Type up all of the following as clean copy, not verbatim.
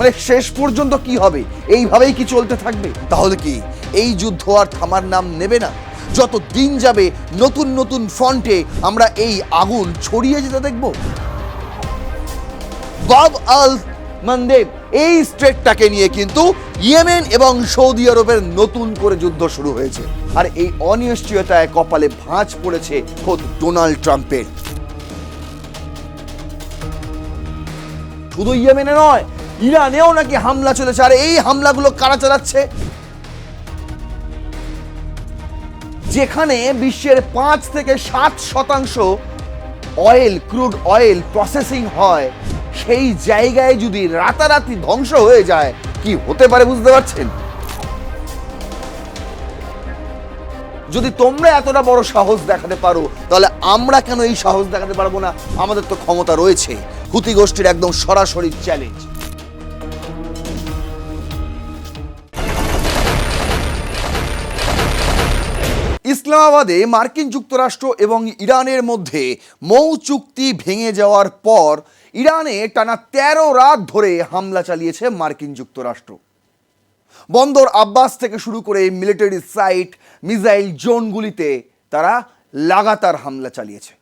মানে শেষ পর্যন্ত কি হবে? এইভাবেই কি চলতে থাকবে? তাহলে কি এই যুদ্ধ আর থামার নাম নেবে না? যত দিন যাবে নতুন নতুন ফ্রন্টে আমরা এই আগুন ছড়িয়ে যেতে দেখব। বাব আল মানদেব এই স্ট্রেটটাকে নিয়ে কিন্তু ইয়েমেন এবং সৌদি আরবের নতুন করে যুদ্ধ শুরু হয়েছে, আর এই অনিশ্চয়তায় কপালে ভাঁজ পড়েছে খোদ ডোনাল্ড ট্রাম্পের। শুধু ইয়েমেনে নয়, ইরানেও নাকি হামলা চলেছে। আর এই হামলাগুলো কারা চালাচ্ছে? যেখানে বিশ্বের 5 থেকে 7% অয়েল, ক্রুড অয়েল প্রসেসিং হয়, সেই জায়গায় যদি রাতারাতি ধ্বংস হয়ে যায়, কি হতে পারে বুঝতে পারছেন? যদি তোমরা এতটা বড় সাহস দেখাতে পারো, তাহলে আমরা কেন এই সাহস দেখাতে পারবো না? আমাদের তো ক্ষমতা রয়েছে। হুতি গোষ্ঠীর একদম সরাসরি চ্যালেঞ্জ। ইসলামাবাদে মার্কিন যুক্তরাষ্ট্র এবং ইরানের মধ্যে মৌ চুক্তি ভেঙে যাওয়ার পর ইরানে টানা 13 রাত ধরে হামলা চালিয়েছে মার্কিন যুক্তরাষ্ট্র। বন্দর আব্বাস থেকে শুরু করে মিলিটারি সাইট, মিসাইল জোনগুলিতে তারা লাগাতার হামলা চালিয়েছে।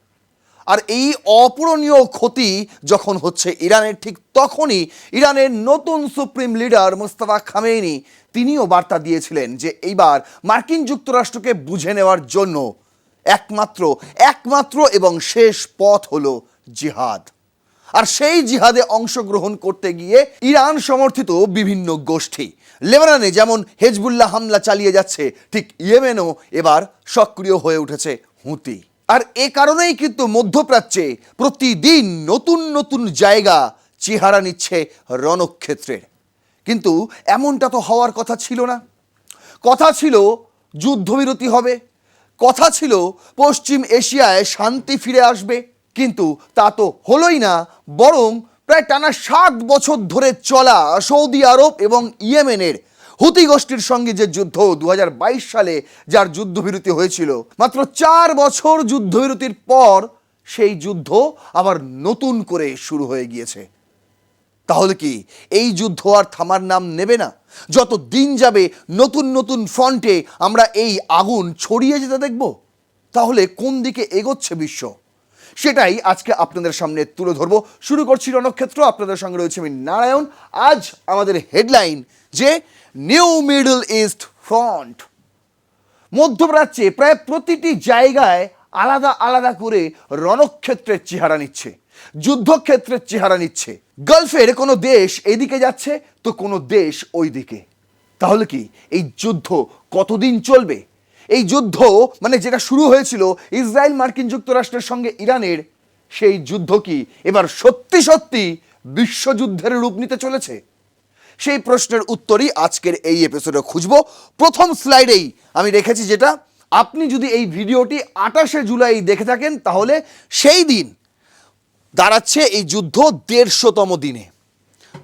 আর এই অপূরণীয় ক্ষতি যখন হচ্ছে ইরানের, ঠিক তখনই ইরানের নতুন সুপ্রিম লিডার মোস্তফা খামেনি তিনিও বার্তা দিয়েছিলেন যে এইবার মার্কিন যুক্তরাষ্ট্রকে বুঝে নেওয়ার জন্য একমাত্র এবং শেষ পথ হলো জিহাদ। আর সেই জিহাদে অংশগ্রহণ করতে গিয়ে ইরান সমর্থিত বিভিন্ন গোষ্ঠী, লেবাননে যেমন হেজবুল্লাহ হামলা চালিয়ে যাচ্ছে, ঠিক ইয়েমেনও এবার সক্রিয় হয়ে উঠেছে হুতি। আর এ কারণেই কিন্তু মধ্যপ্রাচ্যে প্রতিদিন নতুন নতুন জায়গা চেহারা নিচ্ছে রণক্ষেত্রের। কিন্তু এমনটা তো হওয়ার কথা ছিল না। কথা ছিল যুদ্ধবিরতি হবে, কথা ছিল পশ্চিম এশিয়ায় শান্তি ফিরে আসবে, কিন্তু তা তো হলোই না। বরং প্রায় টানা 60 বছর ধরে চলা সৌদি আরব এবং ইয়েমেনের হুতি গোষ্ঠীর সঙ্গে যে যুদ্ধ 2022 সালে যার যুদ্ধবিরতি হয়েছিল, মাত্র 4 বছর যুদ্ধবিরতির পর সেই যুদ্ধ আবার নতুন করে শুরু হয়ে গিয়েছে। তাহলে কি এই যুদ্ধ আর থামার নাম নেবে না? যত দিন যাবে নতুন নতুন ফ্রন্টে আমরা এই আগুন ছড়িয়ে যেতে দেখব। তাহলে কোন দিকে এগোচ্ছে বিশ্ব, সেটাই আজকে আপনাদের সামনে তুলে ধরবো। শুরু করছি রণক্ষেত্র। আপনাদের সঙ্গে রয়েছে আমি নারায়ণ। আজ আমাদের হেডলাইন যে নিউ মিডল ইস্ট ফ্রন্ট। মধ্যপ্রাচ্যে প্রায় প্রতিটি জায়গায় আলাদা আলাদা করে রণক্ষেত্রের চেহারা নিচ্ছে, যুদ্ধক্ষেত্রের চেহারা নিচ্ছে। গালফের কোনো দেশ এদিকে যাচ্ছে তো কোনো দেশ ওই দিকে। তাহলে কি এই যুদ্ধ কতদিন চলবে? এই যুদ্ধ মানে যেটা শুরু হয়েছিল ইসরায়েল মার্কিন যুক্তরাষ্ট্রের সঙ্গে ইরানের, সেই যুদ্ধ কি এবার সত্যি সত্যি বিশ্বযুদ্ধের রূপ নিতে চলেছে? সেই প্রশ্নের উত্তরই আজকের এই এপিসোডে খুঁজব। প্রথম স্লাইডেই আমি রেখেছি যেটা, আপনি যদি এই ভিডিওটি 28শে জুলাই দেখে থাকেন, তাহলে সেই দিন দাঁড়াচ্ছে এই যুদ্ধ 150তম দিনে।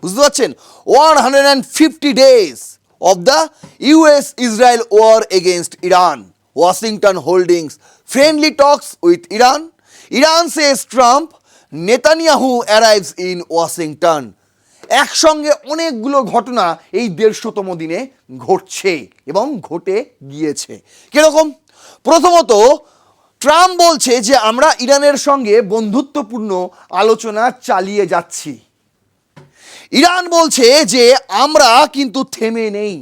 বুঝতে পারছেন? 150 days of the US-Israel war against Iran. Washington holding friendly talks with Iran. Iran says Trump. Netanyahu arrives in Washington. একসঙ্গে অনেকগুলো ঘটনা এই 150তম দিনে ঘটছে এবং ঘটে গিয়েছে। কিরকম? প্রথমত, ট্রাম্প বলছে যে আমরা ইরানের সঙ্গে বন্ধুত্বপূর্ণ আলোচনা চালিয়ে যাচ্ছি। ইরান বলছে যে আমরা কিন্তু থেমে নেই।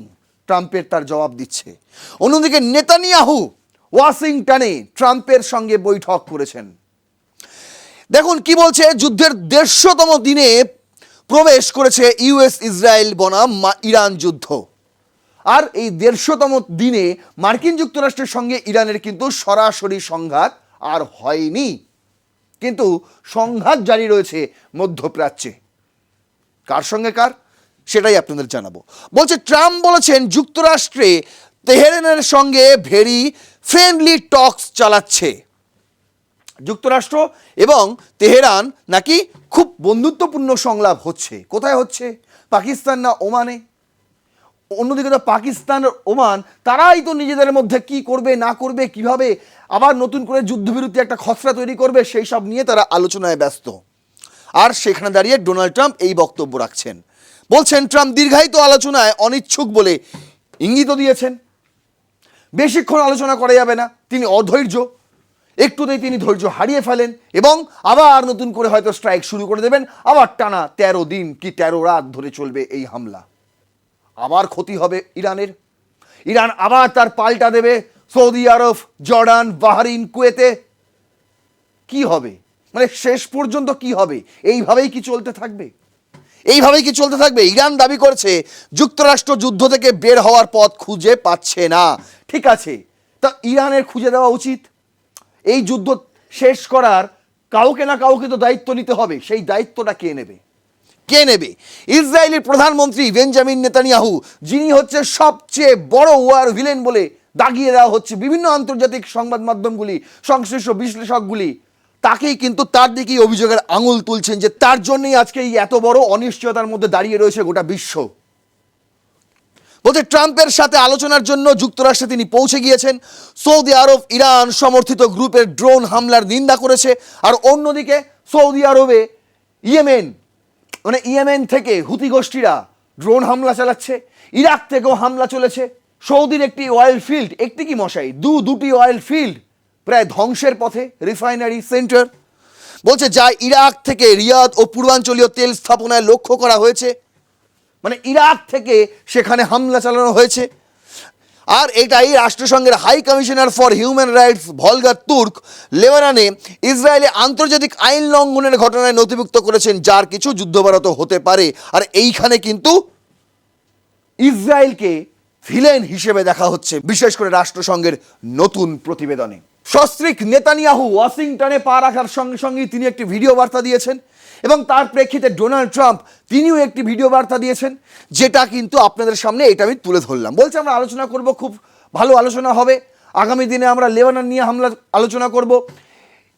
ট্রাম্পের তার জবাব দিচ্ছে। অন্যদিকে নেতানিয়াহু ওয়াশিংটনে ট্রাম্পের সঙ্গে বৈঠক করেছেন। দেখুন কি বলছে, যুদ্ধের 150তম দিনে প্রবেশ করেছে ইউএস ইসরায়েল বনাম ইরান যুদ্ধ। আর এই 150তম দিনে মার্কিন যুক্তরাষ্ট্রের সঙ্গে ইরানের কিন্তু সরাসরি সংঘাত আর হয়নি, কিন্তু সংঘাত জারি রয়েছে মধ্যপ্রাচ্যে। কার সঙ্গে কার সেটাই আপনাদের জানাবো। বলছে ট্রাম্প বলেছেন যুক্তরাষ্ট্রে তেহরানের সঙ্গে ভেরি ফ্রেন্ডলি টকস চালাচ্ছে। যুক্তরাষ্ট্র এবং তেহরান নাকি খুব বন্ধুত্বপূর্ণ সংলাপ হচ্ছে। কোথায় হচ্ছে? পাকিস্তান না ওমানে? অন্যদিকে তো পাকিস্তান ওমান তারাই তো নিজেদের মধ্যে কি করবে না করবে, কিভাবে আবার নতুন করে যুদ্ধবিরতি একটা খসড়া তৈরি করবে, সেই সব নিয়ে তারা আলোচনায় ব্যস্ত। আর সেখানে দাঁড়িয়ে ডোনাল্ড ট্রাম্প এই বক্তব্য রাখছেন। বলছেন ট্রাম্প দীর্ঘায়িত আলোচনায় অনিচ্ছুক বলে ইঙ্গিতও দিয়েছেন। বেশিক্ষণ আলোচনা করা যাবে না, তিনি অধৈর্য, একটুতেই তিনি ধৈর্য হারিয়ে ফেলেন এবং আবার নতুন করে হয়তো স্ট্রাইক শুরু করে দেবেন। আবার টানা 13 দিন কি 13 রাত ধরে চলবে এই হামলা। আবার ক্ষতি হবে ইরানের। ইরান আবার তার পাল্টা দেবে সৌদি আরব, জর্ডান, বাহরিন, কুয়েতে। কি হবে, মানে শেষ পর্যন্ত কি হবে? এইভাবেই কি চলতে থাকবে? এইভাবেই কি চলতে থাকবে? ইরান দাবি করেছে যুক্তরাষ্ট্র যুদ্ধ থেকে বের হওয়ার পথ খুঁজে পাচ্ছে না। ঠিক আছে, তা ইরানের খুঁজে দেওয়া উচিত। এই যুদ্ধ শেষ করার কাউকে না কাউকে তো দায়িত্ব নিতে হবে। সেই দায়িত্বটা কে নেবে? কে নেবে? ইসরায়েলের প্রধানমন্ত্রী বেঞ্জামিন নেতানিয়াহু, যিনি হচ্ছে সবচেয়ে বড় ওয়ার ভিলেন বলে দাগিয়ে দেওয়া হচ্ছে বিভিন্ন আন্তর্জাতিক সংবাদ মাধ্যমগুলি, সংশ্লিষ্ট বিশ্লেষকগুলি, তাকেই কিন্তু তার দিকেই অভিযোগের আঙুল তুলছেন যে তার জন্যই আজকে এই এত বড় অনিশ্চয়তার মধ্যে দাঁড়িয়ে রয়েছে গোটা বিশ্ব। বলছে ট্রাম্পের সাথে আলোচনার জন্য যুক্তরাষ্ট্রে তিনি পৌঁছে গিয়েছেন। সৌদি আরব ইরান সমর্থিত গ্রুপের ড্রোন হামলার নিন্দা করেছে। আর অন্যদিকে সৌদি আরবে ইয়েমেন থেকে হুতি গোষ্ঠীরা ড্রোন হামলা চালাচ্ছে। ইরাক থেকেও হামলা চলেছে। সৌদির একটি অয়েল ফিল্ড, একটি কি মশাই, দুটি অয়েল ফিল্ড প্রায় ধ্বংসের পথে, রিফাইনারি সেন্টার। বলছে যা ইরাক থেকে রিয়াদ ও পূর্বাঞ্চলীয় তেল স্থাপনায় লক্ষ্য করা হয়েছে। মানে ইরাক থেকে সেখানে হামলা চালানো হয়েছে। আর এটাই রাষ্ট্রসংঘের high commissioner for human rights Volker Turk লেবাননে ইসরায়েলে আন্তর্জাতিক আইন লঙ্ঘনের ঘটনায় নথিভুক্ত করেছেন, যার কিছু যুদ্ধবারত হতে পারে। আর এইখানে কিন্তু ইসরায়েলকে ভিলেন হিসেবে দেখা হচ্ছে, বিশেষ করে রাষ্ট্রসংঘের নতুন প্রতিবেদনে। সস্ত্রীক নেতানিয়াহু ওয়াশিংটনে পা রাখার সঙ্গে সঙ্গেই তিনি একটি ভিডিও বার্তা দিয়েছেন এবং তার প্রেক্ষিতে ডোনাল্ড ট্রাম্প তিনিও একটি ভিডিও বার্তা দিয়েছেন, যেটা কিন্তু আপনাদের সামনে এটা আমি তুলে ধরলাম। বলছে আমরা আলোচনা করব, খুব ভালো আলোচনা হবে। আগামী দিনে আমরা লেবানন নিয়ে হামলা আলোচনা করব,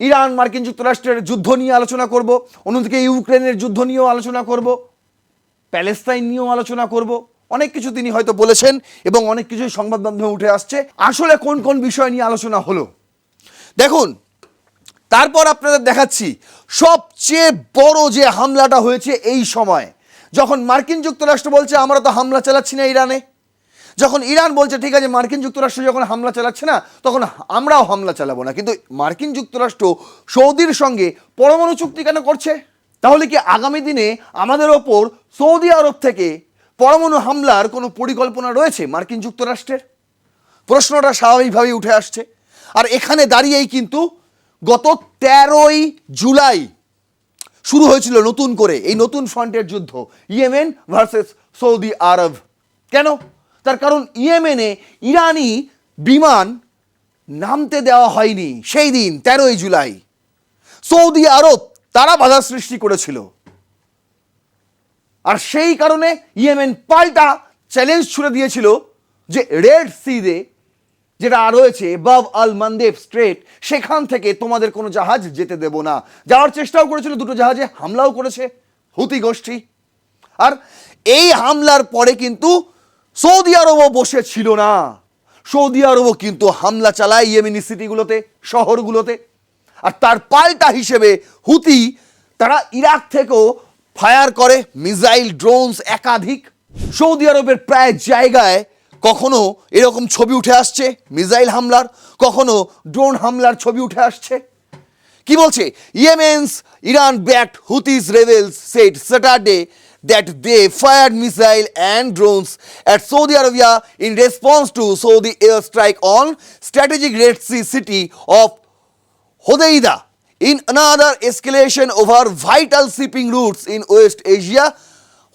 ইরান মার্কিন যুক্তরাষ্ট্রের যুদ্ধ নিয়ে আলোচনা করব, অন্যদিকে ইউক্রেনের যুদ্ধ নিয়েও আলোচনা করব, প্যালেস্তাইন নিয়েও আলোচনা করব। অনেক কিছু তিনি হয়তো বলেছেন এবং অনেক কিছুই সংবাদ মাধ্যমে উঠে আসছে। আসলে কোন কোন বিষয় নিয়ে আলোচনা হলো দেখুন। তারপর আপনাদের দেখাচ্ছি সবচেয়ে বড় যে হামলাটা হয়েছে এই সময়, যখন মার্কিন যুক্তরাষ্ট্র বলছে আমরা তো হামলা চালাচ্ছি না ইরানে, যখন ইরান বলছে ঠিক আছে মার্কিন যুক্তরাষ্ট্র যখন হামলা চালাচ্ছে না তখন আমরাও হামলা চালাবো না, কিন্তু মার্কিন যুক্তরাষ্ট্র সৌদির সঙ্গে পরমাণু চুক্তি কেন করছে? তাহলে কি আগামী দিনে আমাদের ওপর সৌদি আরব থেকে পরমাণু হামলার কোনো পরিকল্পনা রয়েছে মার্কিন যুক্তরাষ্ট্রের? প্রশ্নটা স্বাভাবিকভাবেই উঠে আসছে। আর এখানে দাঁড়িয়েই কিন্তু গত 13ই জুলাই শুরু হয়েছিল নতুন করে এই নতুন ফ্রন্টের যুদ্ধ, ইয়েমেন ভার্সেস সৌদি আরব। কেন? তার কারণ ইয়েমেনে ইরানি বিমান নামতে দেওয়া হয়নি সেই দিন 13ই জুলাই। সৌদি আরব তারা বাধা সৃষ্টি করেছিল, আর সেই কারণে ইয়েমেন পাল্টা চ্যালেঞ্জ ছুড়ে দিয়েছিল যে রেড সিতে যেটা রয়েছে বাব আল মান্দেব স্ট্রেট, সেখান থেকে তোমাদের কোনো জাহাজ যেতে দেব না। যাওয়ার চেষ্টাও করেছিল, দুটো জাহাজে হামলাও করেছে হুতি গোষ্ঠী। আর এই হামলার পরে কিন্তু সৌদি আরবও বসে ছিল না। সৌদি আরবও কিন্তু হামলা চালায় ইয়েমেনি সিটিগুলোতে, শহরগুলোতে। আর তার পাল্টা হিসেবে হুতি তারা ইরাক থেকেও ফায়ার করে মিসাইল, ড্রোনস একাধিক। সৌদি আরবের প্রায় জায়গায় কখনো এরকম ছবি উঠে আসছে মিসাইল হামলার, কখনো ড্রোন হামলার ছবি উঠে আসছে। কি বলছে? Yemen's Iran backed Houthis rebels said Saturday that they fired missile and drones at Saudi Arabia in response to Saudi airstrike on strategic Red Sea city of Hodeidah, in another escalation over vital shipping routes in West Asia,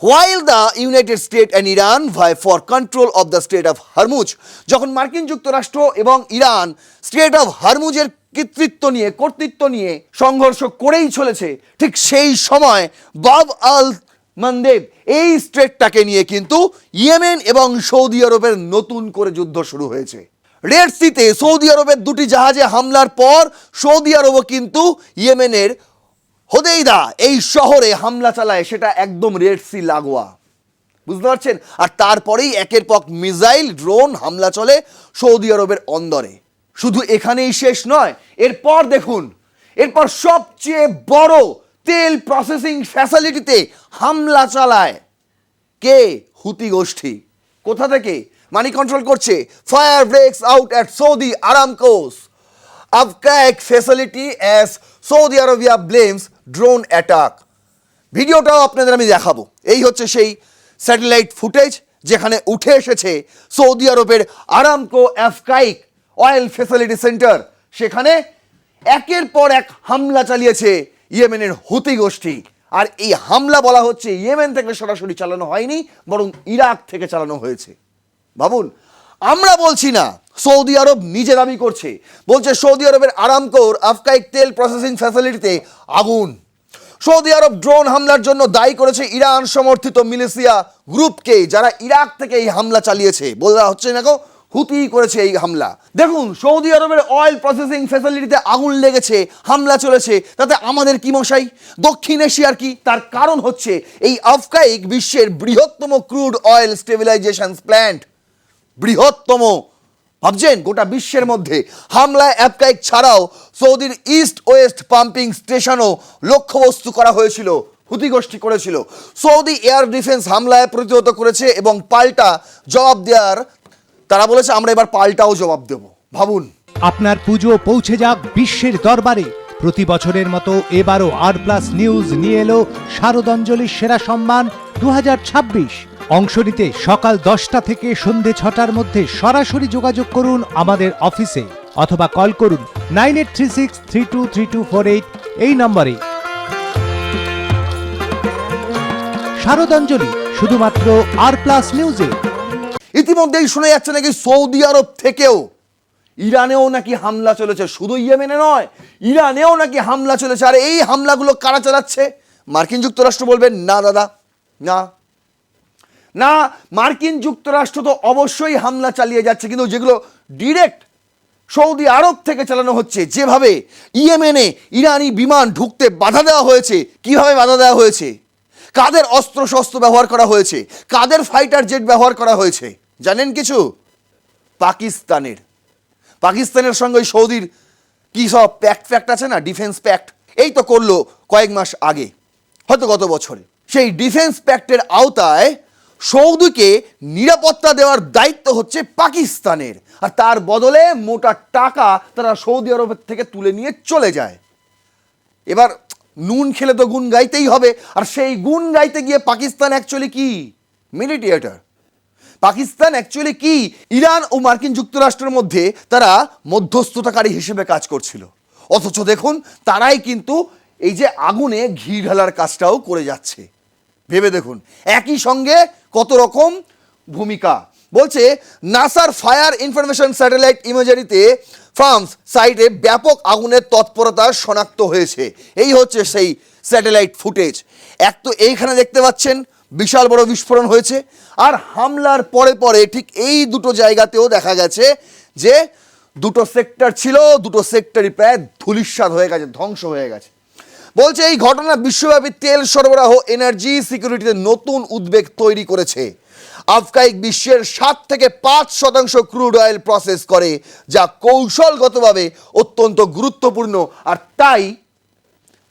while the United States and Iran vie for control of the Strait of Hormuz. যখন মার্কিন যুক্তরাষ্ট্র এবং Iran strait of হরমুজের কর্তৃত্ব নিয়ে সংঘর্ষ করেই চলেছে, ঠিক সেই সময় বাব আল মান্দেব এই স্ট্রেটটাকে নিয়ে কিন্তু ইয়েমেন এবং সৌদি আরবের নতুন করে যুদ্ধ শুরু হয়েছে। রেড সিতে সৌদি আরবের দুটি জাহাজে হামলার পর সৌদি আরবও কিন্তু ইয়েমেনের হোদেইদা এই শহরে হামলা চালায়, সেটা একদম রেড সি লাগোয়া, বুঝতে পারছেন? আর তারপরেই একের পর মিসাইল, ড্রোন হামলা চলে সৌদি আরবের অন্দরে। শুধু এখানেই শেষ নয়, এরপর দেখুন, এরপর সবচেয়ে বড় তেল প্রসেসিং ফ্যাসিলিটিতে হামলা চালায় কে? হুতি গোষ্ঠী। কোথা থেকে মানি কন্ট্রোল করছে? Fire breaks out at Saudi Aramco's Abqaiq facility as Saudi Arabia blames drone attack. ভিডিওটাও আপনাদের আমি দেখাবো। এই হচ্ছে সেই স্যাটেলাইট ফুটেজ যেখানে উঠে এসেছে সৌদি আরবের আরামকো আফকাইক অয়েল ফ্যাসিলিটি সেন্টার। সেখানে একের পর এক হামলা চালিয়েছে ইয়েমেনের হুতি গোষ্ঠী। আর এই হামলা বলা হচ্ছে ইয়েমেন থেকে সরাসরি চালানো হয়নি, বরং ইরাক থেকে চালানো হয়েছে। ভাবুন, আমরা বলছি না, সৌদি আরব নিজে দাবি করছে। বলছে সৌদি আরবের আরামকোর আফকাইক তেল প্রসেসিং ফ্যাসিলিটিতে আগুন। সৌদি আরব ড্রোন হামলার জন্য দায়ী করেছে ইরান সমর্থিত মিলিশিয়া গ্রুপকে, যারা ইরাক থেকে এই হামলা চালিয়েছে। বলা হচ্ছে না গো, হুতি করেছে এই হামলা। দেখুন, সৌদি আরবের অয়েল প্রসেসিং ফ্যাসিলিটিতে আগুন লেগেছে, হামলা চলেছে, তাতে আমাদের কি মশাই? দক্ষিণ এশিয়ার কি? তার কারণ হচ্ছে এই আফকাইক বিশ্বের বৃহত্তম ক্রুড অয়েল স্টেবিলাইজেশন প্ল্যান্ট। বৃহত্তম, ভাবছেন গোটা বিশ্বের মধ্যে। হামলায় আফকাইক ছাড়াও সৌদির ইস্ট ওয়েস্ট পাম্পিং স্টেশনও লক্ষ্যবস্তু করা হয়েছিল, হুতি গোষ্ঠী করেছিল। সৌদি এয়ার ডিফেন্স হামলায় প্রতিহত করেছে এবং পাল্টা জবাব দেওয়ার তারা বলেছে, আমরা এবার পাল্টাও জবাব দেব। ভাবুন, আপনার পুজো পৌঁছে যাক বিশ্বের দরবারে। প্রতি বছরের মতো এবারও আর+ নিউজ নিয়ে এলো শারদাঞ্জলির সেরা সম্মান 2026। অংশ নিতে সকাল 10টা থেকে সন্ধে 6টার মধ্যে সরাসরি যোগাযোগ করুন আমাদের অফিসে অথবা কল করুন 9836323248 এই নম্বরে। শারদাঞ্জলি শুধুমাত্র আর+ নিউজে। ইতিমধ্যেই শোনা যাচ্ছে নাকি সৌদি আরব থেকেও ইরানেও নাকি হামলা চলেছে। শুধু ইয়েমেনে নয়, ইরানেও নাকি হামলা চলেছে। আর এই হামলাগুলো কারা চালাচ্ছে? মার্কিন যুক্তরাষ্ট্র। বলবেন না দাদা, না না, মার্কিন যুক্তরাষ্ট্র তো অবশ্যই হামলা চালিয়ে যাচ্ছে, কিন্তু যেগুলো ডিরেক্ট সৌদি আরব থেকে চালানো হচ্ছে, যেভাবে ইয়েমেনে ইরানি বিমান ঢুকতে বাধা দেওয়া হয়েছে। কিভাবে বাধা দেওয়া হয়েছে? কাদের অস্ত্র শস্ত্র ব্যবহার করা হয়েছে? কাদের ফাইটার জেট ব্যবহার করা হয়েছে জানেন কিছু? পাকিস্তানের সঙ্গে সৌদির কি সব প্যাক্ট আছে না, ডিফেন্স প্যাক্ট। এই তো করলো কয়েক মাস আগে, হয়তো গত বছরে। সেই ডিফেন্স প্যাক্টের আওতায় সৌদিকে নিরাপত্তা দেওয়ার দায়িত্ব হচ্ছে পাকিস্তানের, আর তার বদলে মোটা টাকা তারা সৌদি আরবের থেকে তুলে নিয়ে চলে যায়। এবার নুন খেলে তো গুণ গাইতেই হবে, আর সেই গুণ গাইতে গিয়ে পাকিস্তান অ্যাকচুয়ালি কি? মিডিয়েটর। পাকিস্তান অ্যাকচুয়ালি কি? ইরান ও মার্কিন যুক্তরাষ্ট্রের মধ্যে তারা মধ্যস্থতাকারী হিসেবে কাজ করছিল। অথচ দেখুন, তারাই কিন্তু এই যে আগুনে ঘি ঢালার কাজটাও করে যাচ্ছে। ভেবে দেখুন, একই সঙ্গে কত রকম ভূমিকা। বলছে নাসার ফায়ার ইনফরমেশন স্যাটেলাইট ইমেজারিতে ফার্মস সাইটে ব্যাপক আগুনের তৎপরতা শনাক্ত হয়েছে। এই হচ্ছে সেই স্যাটেলাইট ফুটেজ। এক তো এইখানে দেখতে পাচ্ছেন বিশাল বড় বিস্ফোরণ হয়েছে, আর হামলার পরে পরে ঠিক এই দুটো জায়গাতেও দেখা গেছে যে দুটো সেক্টর ছিল, দুটো সেক্টরই প্রায় ধূলিসাৎ হয়ে গেছে, ধ্বংস হয়ে গেছে। বলছে এই ঘটনা বিশ্বব্যাপী তেল সরবরাহ, এনার্জি সিকিউরিটিতে নতুন উদ্বেগ তৈরি করেছে। আফকাইক বিশ্বের 7 থেকে 5% ক্রুড অয়েল প্রসেস করে, যা কৌশলগতভাবে অত্যন্ত গুরুত্বপূর্ণ। আর তাই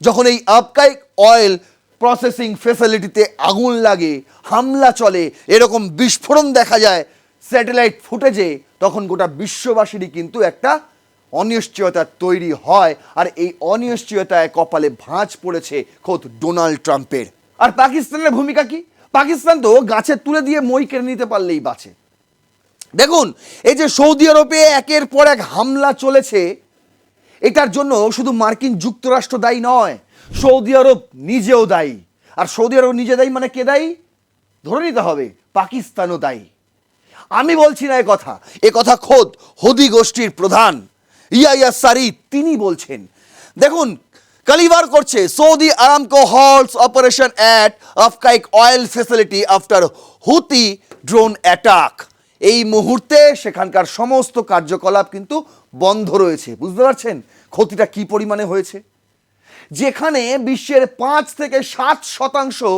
যখন এই আফকাইক অয়েল প্রসেসিং ফ্যাসিলিটিতে আগুন লাগে, হামলা চলে, এরকম বিস্ফোরণ দেখা যায় স্যাটেলাইট ফুটেজে, তখন গোটা বিশ্ববাসীরই কিন্তু একটা অনিশ্চয়তা তৈরি হয়। আর এই অনিশ্চয়তায় কপালে ভাঁজ পড়েছে খোদ ডোনাল্ড ট্রাম্পের। আর পাকিস্তানের ভূমিকা কি? পাকিস্তান তো গাছে তুলে দিয়ে মই কেড়ে নিতে পারলেই বাঁচে। দেখুন, এই যে সৌদি আরবে একের পর এক হামলা চলেছে, এটার জন্য শুধু মার্কিন যুক্তরাষ্ট্র দায়ী নয়, সৌদি আরব নিজেও দায়ী। আর সৌদি আরব নিজে দায়ী মানে কে দায়ী? ধরে নিতে হবে পাকিস্তানও দায়ী। আমি বলছি না এ কথা খোদ হুতি গোষ্ঠীর প্রধান ইয়াহিয়া সারি তিনি বলছেন। দেখুন, কালিবার করছে Saudi Aramco halts operation at Abqaiq oil facility after Houthi drone attack. এই মুহূর্তে সেখানকার সমস্ত কার্যকলাপ কিন্তু বন্ধ রয়েছে। বুঝতে পারছেন ক্ষতিটা কি পরিমাণে হয়েছে? যেখানে বিশ্বের 5 থেকে 7%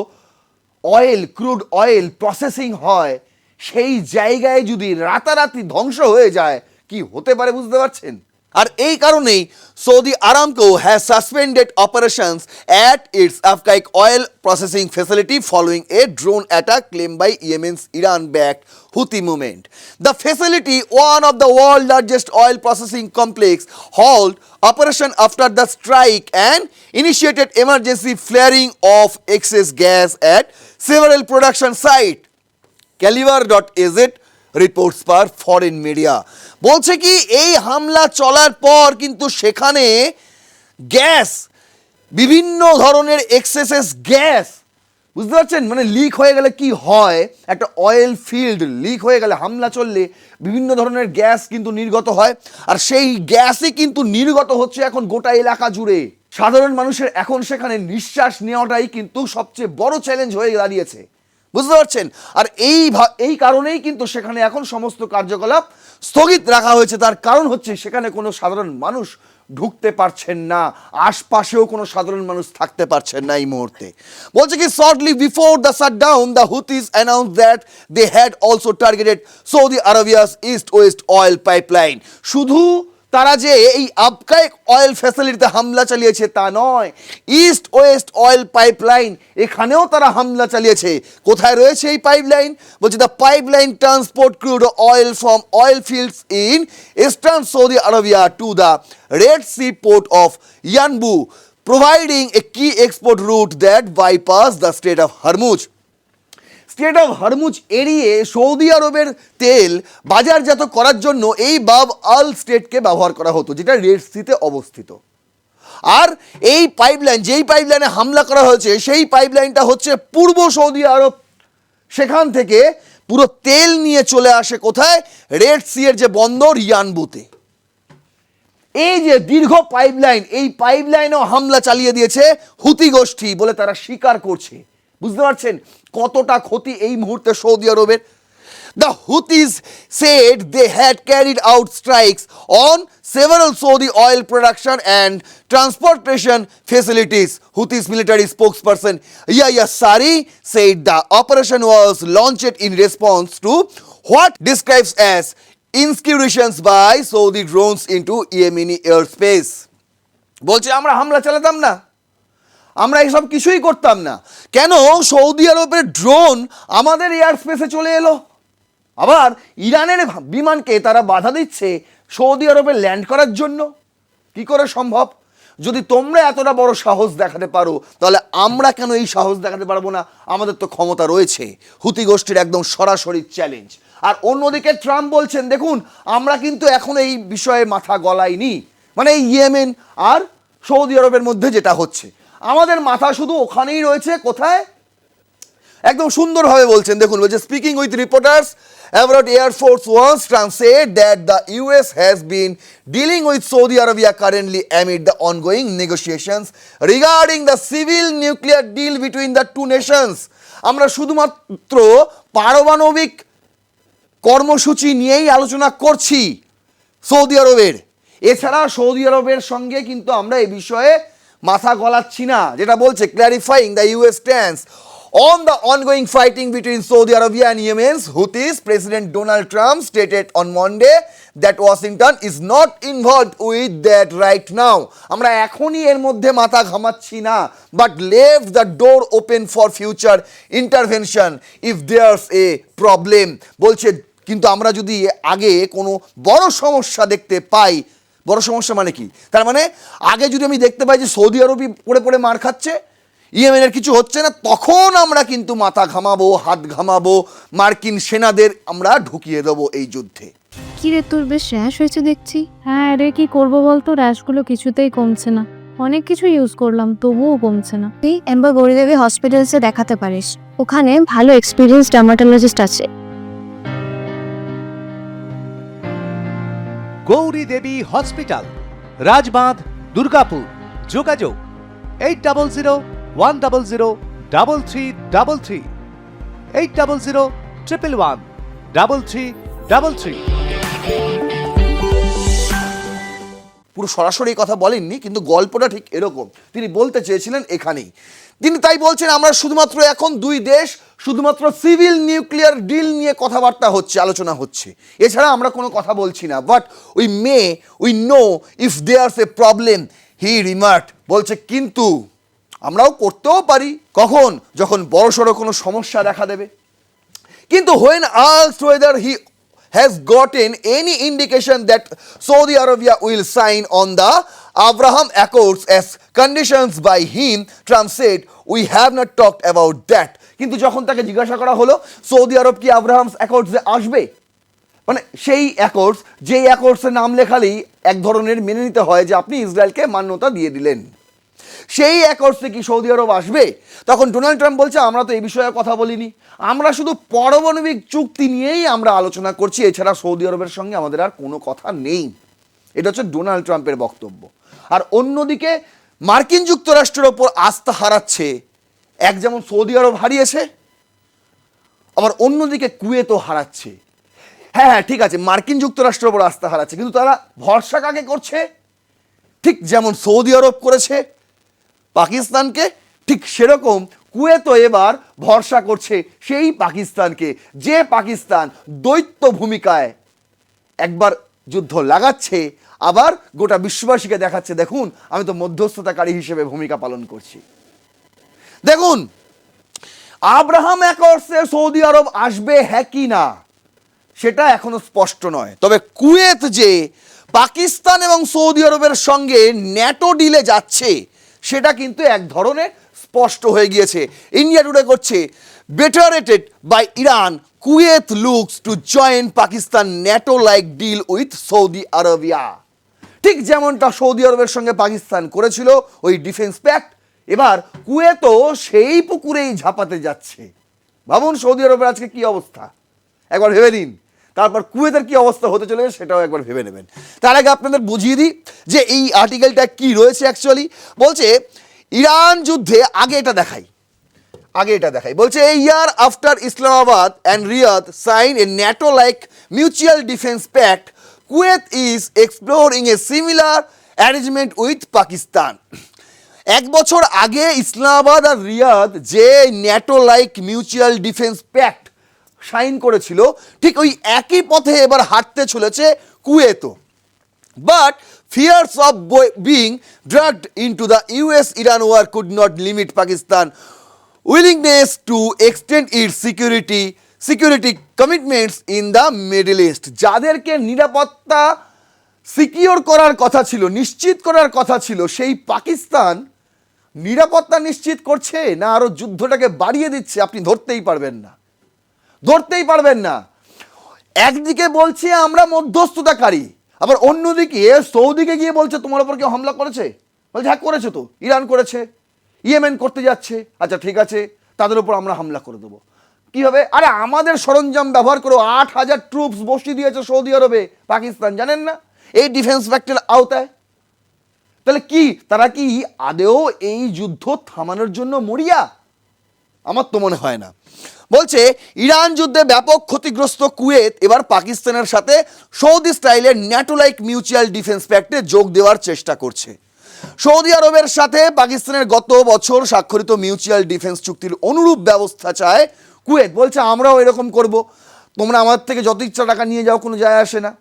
অয়েল, ক্রুড অয়েল প্রসেসিং হয়, সেই জায়গায় যদি রাতারাতি ধ্বংস হয়ে যায়, কি হতে পারে বুঝতে পারছেন? আর এই কারণেই Saudi Aramco has suspended operations at its Abqaiq oil processing facility following a drone attack claim by Yemen's Iran backed Houthi movement. The facility, one of the world largest oil processing complex, halt operation after the strike and initiated emergency flaring of excess gas at several production sites. Caliber.az reports per foreign media বলছে কি এই হামলা চলার পর কিন্তু সেখানে gas, বিভিন্ন ধরনের এক্সেসেস গ্যাস, বুঝতে পারছেন, মানে লিক হয়ে গেলে কি হয়, একটা অয়েল ফিল্ড লিক হয়ে গেলে, হামলা চললে বিভিন্ন ধরনের গ্যাস কিন্তু নির্গত হয়, আর সেই গ্যাসই কিন্তু নির্গত হচ্ছে এখন গোটা এলাকা জুড়ে। সাধারণ মানুষের এখন সেখানে নিঃশ্বাস নেওয়াটাই কিন্তু সবচেয়ে বড় চ্যালেঞ্জ হয়ে দাঁড়িয়েছে, বুঝতে পারছেন। আর এই কারণেই কিন্তু সেখানে এখন সমস্ত কার্যকলাপ স্থগিত রাখা হয়েছে। তার কারণ হচ্ছে সেখানে কোনো সাধারণ মানুষ ঢুকতে পারছেন না, আশপাশেও কোনো সাধারণ মানুষ থাকতে পারছেন না এই মুহূর্তে। বলছে কি shortly before the shutdown the Houthis announce that they had also targeted Saudi Arabia's east west oil pipeline. শুধু তারা যে এই আবকাইক অয়েল ফ্যাসিলিটিতে হামলা চালিয়েছে তা নয়, ইস্ট ওয়েস্ট অয়েল পাইপলাইন এখানেও তারা হামলা চালিয়েছে। কোথায় রয়েছে এই পাইপলাইন? বলছে the pipeline transport crude oil from oil fields in eastern Saudi Arabia to the Red Sea port of Yanbu, providing a key export route that bypass the Strait of Hormuz. Strait of Hormuz এড়িয়ে Saudi আরবের তেল বাজারজাত করার জন্য এই বাব আল স্ট্রেটকে ব্যবহার করা হতো, যেটা রেড সিতে অবস্থিত। আর এই পাইপলাইন, যেই পাইপলাইনে হামলা করা হয়েছে সেই পাইপলাইনটা হচ্ছে পূর্ব সৌদি আরব, সেখান থেকে পুরো তেল নিয়ে চলে আসে কোথায়? রেড সি এর যে বন্দর ইয়ানবুতে। এই যে দীর্ঘ পাইপলাইন, এই পাইপলাইনেও হামলা চালিয়ে দিয়েছে হুতি গোষ্ঠী বলে তারা স্বীকার করছে। বুঝতে পারছেন কতটা ক্ষতি এই মুহূর্তে সৌদি আরবের। The Houthis said they had carried out strikes on several Saudi oil production and transportation facilities. Houthis military spokesperson Yahya Saree said the operation was launched in response to what describes as incursions by Saudi drones into Yemeni airspace. বলছে আমরা হামলা চালাতাম না, আমরা এসব কিছুই করতাম না, কেন সৌদি আরবের ড্রোন আমাদের এয়ার স্পেসে চলে এলো। আবার ইরানের বিমানকে তারা বাধা দিচ্ছে সৌদি আরবে ল্যান্ড করার জন্য। কি করে সম্ভব? যদি তোমরা এতটা বড় সাহস দেখাতে পারো তাহলে আমরা কেন এই সাহস দেখাতে পারবো না? আমাদের তো ক্ষমতা রয়েছে। হুতি গোষ্ঠীর একদম সরাসরি চ্যালেঞ্জ। আর অন্যদিকে ট্রাম্প বলছেন দেখুন আমরা কিন্তু এখন এই বিষয়ে মাথা গলাইনি, মানে এই ইয়েমেন আর সৌদি আরবের মধ্যে যেটা হচ্ছে আমাদের মাথা শুধু ওখানেই রয়েছে। কোথায়? একদম সুন্দরভাবে বলছেন, দেখুন বলছে speaking with reporters about air force one Trump said that the US has been dealing with Saudi Arabia currently amid the ongoing negotiations regarding the civil nuclear deal between the two nations. আমরা শুধুমাত্র পারমাণবিক কর্মসূচি নিয়েই আলোচনা করছি Saudi আরবের, এছাড়া Saudi আরবের সঙ্গে কিন্তু আমরা এই বিষয়ে মাথা গলাচ্ছি না। যেটা বলছে clarifying the US stance on the ongoing fighting between Saudi Arabia and Yemen's Houthis, president Donald Trump stated on Monday that Washington is not involved with that right now. আমরা এখনই এর মধ্যে মাথা ঘামাচ্ছি না, but leave the door open for future intervention if there's a problem. বলছে কিন্তু আমরা যদি আগে কোনো বড় সমস্যা দেখতে পাই, বড় সমস্যা মানে কি? তার মানে আগে যদি আমি দেখতে পাই যে সৌদি আরবই পড়ে পড়ে মার খাচ্ছে, ইয়েমেনের কিছু হচ্ছে না, তখন আমরা কিন্তু মাথা ঘামাবো, হাত ঘামাবো, মার্কিন সেনাদের আমরা ঢুকিয়ে দেবো এই যুদ্ধে। কি রে তোর বেশ র্যাশ হয়েছে দেখছি। হ্যাঁ রে, কি করবো বলতো, র্যাশগুলো কিছুতেই কমছে না। অনেক কিছু ইউজ করলাম তবুও কমছে না। তুই এম্বার গৌরীদেবী হসপিটালসে দেখাতে পারিস, ওখানে ভালো এক্সপিরিয়েন্স ডার্মাটোলজিস্ট আছে। গৌরী দেবী হসপিটাল, রাজবাঁধ, দুর্গাপুর। যোগাযোগ 8001003333, 8001113333। পুরো সরাসরি এই কথা বলেননি, কিন্তু গল্পটা ঠিক এরকম তিনি বলতে চেয়েছিলেন এখানেই। তিনি তাই বলছেন আমরা শুধুমাত্র এখন দুই দেশ শুধুমাত্র সিভিল নিউক্লিয়ার ডিল নিয়ে কথাবার্তা হচ্ছে, আলোচনা হচ্ছে, এছাড়া আমরা কোনো কথা বলছি না। But we know if there's a problem, he remarked, বলছে কিন্তু আমরাও করতেও পারি, কখন, যখন বড়সড় কোনো সমস্যা দেখা দেবে। কিন্তু when asked whether he has gotten any indication that Saudi Arabia will sign on the Abraham Accords as conditions by him, Trump said, "We have not talked about that." কিন্তু যখন তাকে জিজ্ঞাসা করা হলো সৌদি আরব কি আব্রাহামস অ্যাকর্ডসে আসবে, মানে সেই অ্যাকর্ডস, যেই অ্যাকর্ডসের নাম লেখালেই এক ধরনের মেনে নিতে হয় যে আপনি ইসরায়েলকে মান্যতা দিয়ে দিলেন, সেই অ্যাকর্ডসে কি সৌদি আরব আসবে, তখন ডোনাল্ড ট্রাম্প বলছে আমরা তো এই বিষয়ে কথা বলিনি, আমরা শুধু পারমাণবিক চুক্তি নিয়েই আমরা আলোচনা করছি, এছাড়া সৌদি আরবের সঙ্গে আমাদের আর কোনো কথা নেই। এটা হচ্ছে ডোনাল্ড ট্রাম্পের বক্তব্য। আর অন্যদিকে মার্কিন যুক্তরাষ্ট্রের ওপর আস্থা হারাচ্ছে, এক যেমন সৌদি আরব হারিয়েছে, আবার অন্যদিকে কুয়েতও হারাচ্ছে। হ্যাঁ ঠিক আছে, মার্কিন যুক্তরাষ্ট্রের ওপর আস্থা হারাচ্ছে, কিন্তু তারা ভরসা কাকে করছে? ঠিক যেমন সৌদি আরব করেছে পাকিস্তানকে, ঠিক সেরকম কুয়েতও এবার ভরসা করছে সেই পাকিস্তানকে, যে পাকিস্তান দ্বৈত ভূমিকায় একবার যুদ্ধ লাগাচ্ছে, আবার গোটা বিশ্ববাসীকে দেখাচ্ছে দেখুন আমি তো মধ্যস্থতাকারী হিসেবে ভূমিকা পালন করছি। দেখুন আব্রাহাম অ্যাকর্ডসে সৌদি আরব আসবে হ্যাঁ কি না সেটা এখনো স্পষ্ট নয়, তবে কুয়েত যে পাকিস্তান এবং সৌদি আরবের সঙ্গে ন্যাটো ডিলে যাচ্ছে সেটা কিন্তু এক ধরনের স্পষ্ট হয়ে গিয়েছে। ইন্ডিয়া টুডে করছে better rated by Iran, Kuwait looks to join Pakistan NATO like deal with Saudi Arabia. ঠিক যেমনটা সৌদি আরবের সঙ্গে পাকিস্তান করেছিল ওই ডিফেন্স প্যাক্ট, এবার কুয়েতও সেই পুকুরেই ঝাঁপাতে যাচ্ছে। ভাবুন সৌদি আরবের আজকে কি অবস্থা, একবার ভেবে দিন, তারপর কুয়েতের কি অবস্থা হতে চলেছে সেটাও একবার ভেবে নেবেন। তার আগে আপনাদের বুঝিয়ে দিই যে এই আর্টিকেলটা কি রয়েছে। অ্যাকচুয়ালি বলছে ইরান যুদ্ধে, আগে এটা দেখাই, বলছে এই year after Islamabad and Riyadh sign a NATO like mutual defence pact, Kuwait is exploring a similar arrangement with Pakistan. এক বছর আগে ইসলামাবাদ আর রিয়াদ যে NATO like mutual defence pact sign করেছিল, ঠিক ওই একই পথে এবার হাঁটতে চলেছে কুয়েতও। But fears of being dragged into the US-Iran war could not limit Pakistan willingness to extend its security commitments in the Middle East. যাদেরকে নিরাপত্তা সিকিউর করার কথা ছিল, নিশ্চিত করার কথা ছিল, সেই পাকিস্তান নিরাপত্তা নিশ্চিত করছে না আরো যুদ্ধটাকে বাড়িয়ে দিচ্ছে, আপনি ধরতেই পারবেন না। একদিকে বলছে আমরা মধ্যস্থতাকারী, আবার অন্যদিকে সৌদিকে গিয়ে বলছে তোমার উপর কেউ হামলা করেছে, বলছে হ্যাঁ করেছে তো, ইরান করেছে, ইয়েমেন করতে যাচ্ছে, আচ্ছা ঠিক আছে তাদের উপর আমরা হামলা করে দেবো। কীভাবে? আরে আমাদের সরঞ্জাম ব্যবহার করে 8,000 ট্রুপস বসিয়ে দিয়েছে সৌদি আরবে পাকিস্তান, জানেন না, এই ডিফেন্স প্যাক্টের আওতায়। তাহলে কি তারা কি আদেও এই যুদ্ধ থামানোর জন্য মরিয়া? আমার তো মনে হয় না। বলছে ইরান যুদ্ধে ব্যাপক ক্ষতিগ্রস্ত কুয়েত এবার পাকিস্তানের সাথে সৌদি স্টাইলের ন্যাটো লাইক মিউচুয়াল ডিফেন্স প্যাক্টে যোগ দেওয়ার চেষ্টা করছে। সৌদি আরবের সাথে পাকিস্তানের গত বছর স্বাক্ষরিত মিউচুয়াল ডিফেন্স চুক্তির অনুরূপ ব্যবস্থা চায় কুয়েত। বলছে আমরাও এরকম করব, তোমরা আমাদের থেকে যত ইচ্ছা টাকা নিয়ে যাও, কোনো যায় আসে না,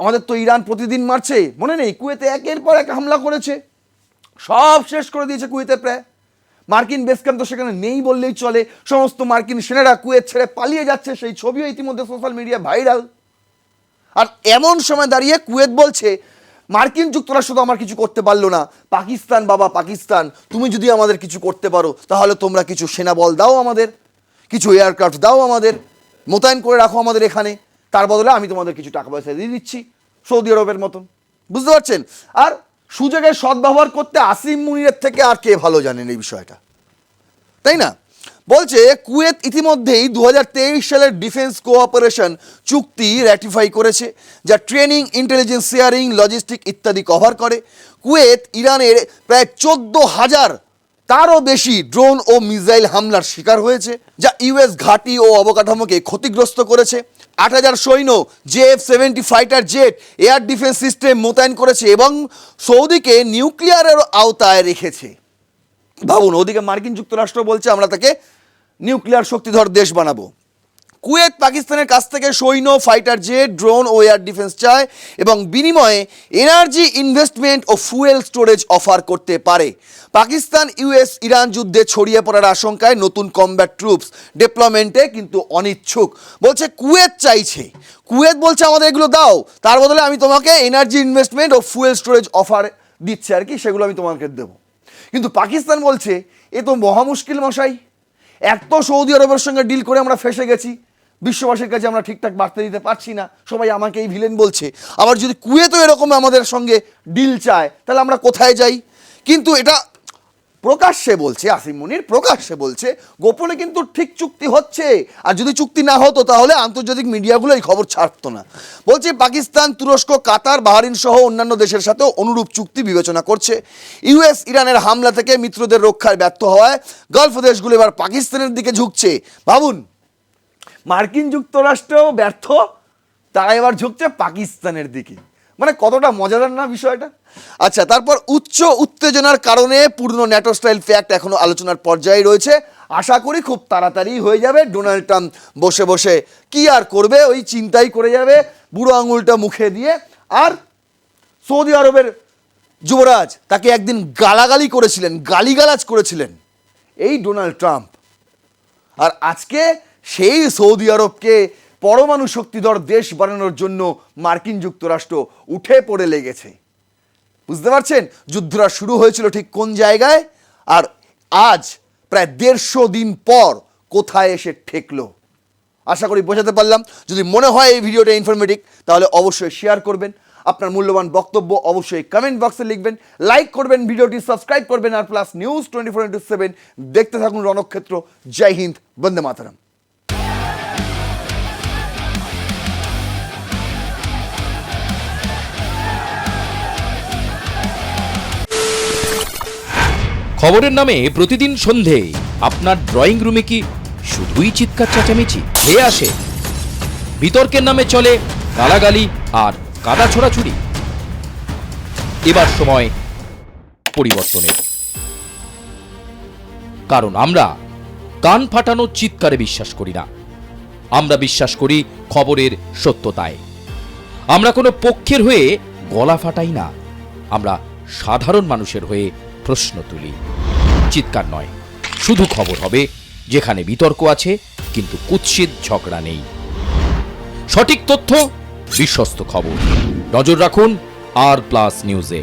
আমাদের তো ইরান প্রতিদিন মারছে, মনে নেই কুয়েতে একের পর এক হামলা করেছে, সব শেষ করে দিয়েছে কুয়েতে প্রায়। মার্কিন বেস ক্যাম্প তো সেখানে নেই বললেই চলে, সমস্ত মার্কিন সেনারা কুয়েত ছেড়ে পালিয়ে যাচ্ছে, সেই ছবিও ইতিমধ্যে সোশ্যাল মিডিয়া ভাইরাল। আর এমন সময় দাঁড়িয়ে কুয়েত বলছে মার্কিন যুক্তরাষ্ট্র তো আমার কিছু করতে পারলো না, পাকিস্তান বাবা পাকিস্তান, তুমি যদি আমাদের কিছু করতে পারো তাহলে তোমরা কিছু সেনাবল দাও, আমাদের কিছু এয়ারক্রাফট দাও, আমাদের মোতায়েন করে রাখো আমাদের এখানে, তার বদলে আমি তোমাদের কিছু টাকা পয়সা দিয়ে দিচ্ছি, সৌদি আরবের মতন, বুঝতে পারছেন? আর সুযোগের সদ্ব্যবহার করতে আসিম মুনিরের থেকে আর কে ভালো জানেন এই বিষয়টা, তাই না? বলছে কুয়েত ইতিমধ্যেই 2023 সালের ডিফেন্স কোঅপারেশন চুক্তি র্যাটিফাই করেছে, যা ট্রেনিং, ইন্টেলিজেন্স শেয়ারিং, লজিস্টিক ইত্যাদি কভার করে। কুয়েত ইরানের প্রায় 14,000 তারও বেশি ড্রোন ও মিসাইল হামলার শিকার হয়েছে, যা ইউএস ঘাঁটি ও অবকাঠামোকে ক্ষতিগ্রস্ত করেছে। 8,000 সৈন্য JF-70 fighter jet air defence system মোতায়েন করেছে এবং সৌদিকে নিউক্লিয়ারের আওতায় রেখেছে। ভাবুন, ওদিকে মার্কিন যুক্তরাষ্ট্র বলছে আমরা তাকে নিউক্লিয়ার শক্তিধর দেশ বানাবো। কুয়েত পাকিস্তানের কাছ থেকে সৈন্য, ফাইটার জেট, ড্রোন ও এয়ার ডিফেন্স চায় এবং বিনিময়ে এনার্জি ইনভেস্টমেন্ট ও ফুয়েল স্টোরেজ অফার করতে পারে। পাকিস্তান ইউএস ইরান যুদ্ধে ছড়িয়ে পড়ার আশঙ্কায় নতুন কমব্যাট ট্রুপস ডেপ্লয়মেন্টে কিন্তু অনিচ্ছুক। বলছে কুয়েত চাইছে, কুয়েত বলছে আমাদের এগুলো দাও, তার বদলে আমি তোমাকে এনার্জি ইনভেস্টমেন্ট ও ফুয়েল স্টোরেজ অফার দিচ্ছে আর কি, সেগুলো আমি তোমাকে দেবো। কিন্তু পাকিস্তান বলছে এ তো মহা মুশকিল মশাই, এক তো সৌদি আরবের সঙ্গে ডিল করে আমরা ফেসে গেছি, বিশ্ববাসীর কাছে আমরা ঠিকঠাক বার্তা দিতে পারছি না, সবাই আমাকে এই ভিলেন বলছে। আবার যদি কুয়েতও এরকম আমাদের সঙ্গে ডিল চায় তাহলে আমরা কোথায় যাই? কিন্তু এটা প্রকাশ্যে বলছে আসিম মুনির, প্রকাশ্যে বলছে, গোপনে কিন্তু ঠিক চুক্তি হচ্ছে। আর যদি চুক্তি না হতো তাহলে আন্তর্জাতিক মিডিয়াগুলো এই খবর ছাড়তো না। বলছে পাকিস্তান, তুরস্ক, কাতার, বাহরিন সহ অন্যান্য দেশের সাথেও অনুরূপ চুক্তি বিবেচনা করছে। ইউএস ইরানের হামলা থেকে মিত্রদের রক্ষায় ব্যর্থ হওয়ায় গালফ দেশগুলো এবার পাকিস্তানের দিকে ঝুঁকছে। ভাবুন, মার্কিন যুক্তরাষ্ট্রও ব্যর্থ, তারা এবার ঝুঁকছে পাকিস্তানের দিকে। মানে কতটা মজাদার না বিষয়টা। আচ্ছা, তারপর উচ্চ উত্তেজনার কারণে পূর্ণ ন্যাটো স্টাইল প্যাক্ট এখনো আলোচনার পর্যায়ে রয়েছে। আশা করি খুব তাড়াতাড়ি হয়ে যাবে। ডোনাল্ড ট্রাম্প বসে বসে কি আর করবে, ওই চিন্তাই করে যাবে, বুড়ো আঙুলটা মুখে দিয়ে। আর সৌদি আরবের যুবরাজ তাকে একদিন গালাগালি করেছিলেন, গালিগালাজ করেছিলেন এই ডোনাল্ড ট্রাম্প। আর আজকে সেই সৌদি আরবকে পরমাণু শক্তিধর দেশ বানানোর জন্য মার্কিন যুক্তরাষ্ট্র উঠে পড়ে লেগেছে। বুঝতে পারছেন যুদ্ধটা শুরু হয়েছিল ঠিক কোন জায়গায়, আর আজ প্রায় 150 দিন পর কোথায় এসে ঠেকলো। আশা করি বোঝাতে পারলাম। যদি মনে হয় এই ভিডিওটা ইনফরমেটিভ তাহলে অবশ্যই শেয়ার করবেন। আপনার মূল্যবান বক্তব্য অবশ্যই কমেন্ট বক্সে লিখবেন, লাইক করবেন, ভিডিওটি সাবস্ক্রাইব করবেন। আর প্লাস নিউজ 24/7 দেখতে থাকুন রণক্ষেত্র। জয় হিন্দ, বন্দে মাতরম। খবরের নামে প্রতিদিন সন্ধে আপনার ড্রয়িং রুমে কি শুধুই চিৎকার চেঁচামেচি হয়ে আসে? বিতর্কের নামে চলে গালাগালি আর কাদা ছোড়াছুড়ি। এবার সময় পরিবর্তনের, কারণ আমরা কান ফাটানো চিৎকারে বিশ্বাস করি না। আমরা বিশ্বাস করি খবরের সত্যতায়। আমরা কোনো পক্ষের হয়ে গলা ফাটাই না, আমরা সাধারণ মানুষের হয়ে প্রশ্ন তুলি। চিৎকার নয়, শুধু খবর হবে যেখানে বিতর্ক আছে কিন্তু কুৎসিত ঝগড়া নেই। সঠিক তথ্য, বিশ্বস্ত খবর। নজর রাখুন আর প্লাস নিউজে।